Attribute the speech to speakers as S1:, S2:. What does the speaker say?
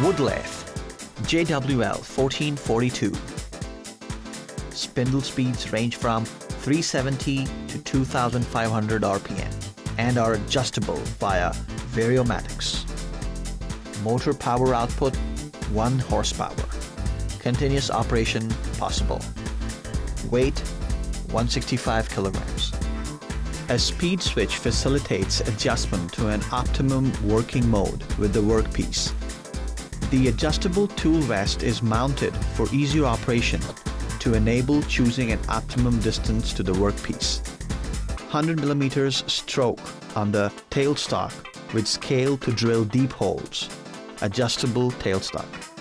S1: Wood lathe, JWL 1442. Spindle speeds range from 370 to 2500 RPM and are adjustable via variomatics. Motor power output 1 horsepower. Continuous operation possible. Weight 165 kilograms. A speed switch facilitates adjustment to an optimum working mode with the workpiece. The adjustable tool rest is mounted for easier operation to enable choosing an optimum distance to the workpiece. 100 millimeters stroke on the tailstock with scale to drill deep holes. Adjustable tailstock.